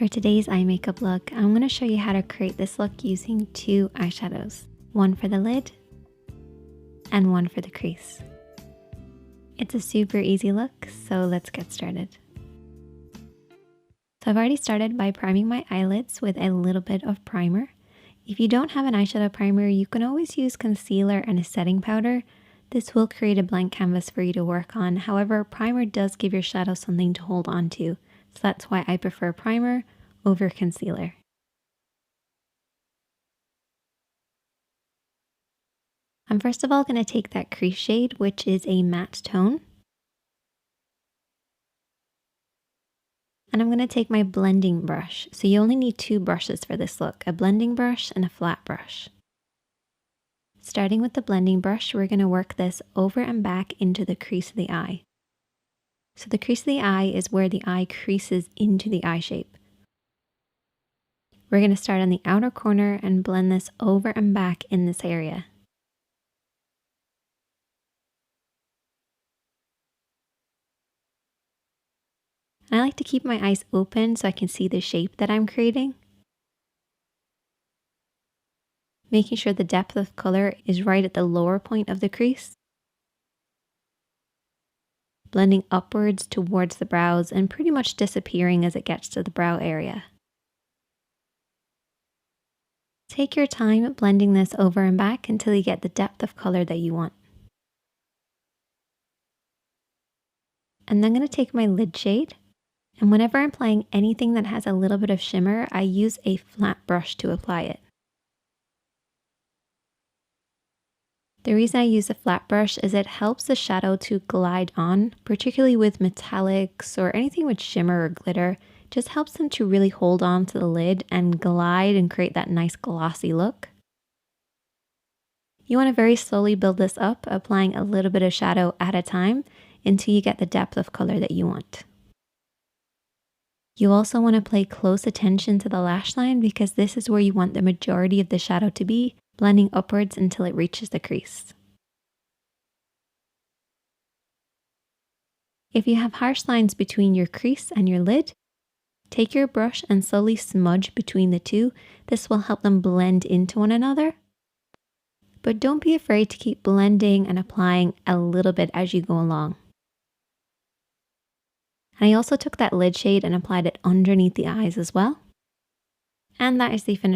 For today's eye makeup look, I'm going to show you how to create this look using two eyeshadows, one for the lid and one for the crease. It's a super easy look, so let's get started. So I've already started by priming my eyelids with a little bit of primer. If you don't have an eyeshadow primer, you can always use concealer and a setting powder. This will create a blank canvas for you to work on. However, primer does give your shadow something to hold on to. So that's why I prefer primer over concealer. I'm first of all going to take that crease shade, which is a matte tone. And I'm going to take my blending brush. So you only need two brushes for this look, a blending brush and a flat brush. Starting with the blending brush, we're going to work this over and back into the crease of the eye. So the crease of the eye is where the eye creases into the eye shape. We're going to start on the outer corner and blend this over and back in this area. And I like to keep my eyes open so I can see the shape that I'm creating. Making sure the depth of color is right at the lower point of the crease. Blending upwards towards the brows and pretty much disappearing as it gets to the brow area. Take your time blending this over and back until you get the depth of color that you want. And then I'm going to take my lid shade, and whenever I'm applying anything that has a little bit of shimmer, I use a flat brush to apply it. The reason I use a flat brush is it helps the shadow to glide on, particularly with metallics or anything with shimmer or glitter. It just helps them to really hold on to the lid and glide and create that nice glossy look. You want to very slowly build this up, applying a little bit of shadow at a time until you get the depth of color that you want. You also want to pay close attention to the lash line because this is where you want the majority of the shadow to be, blending upwards until it reaches the crease. If you have harsh lines between your crease and your lid, take your brush and slowly smudge between the two. This will help them blend into one another. But don't be afraid to keep blending and applying a little bit as you go along. And I also took that lid shade and applied it underneath the eyes as well. And that is the finished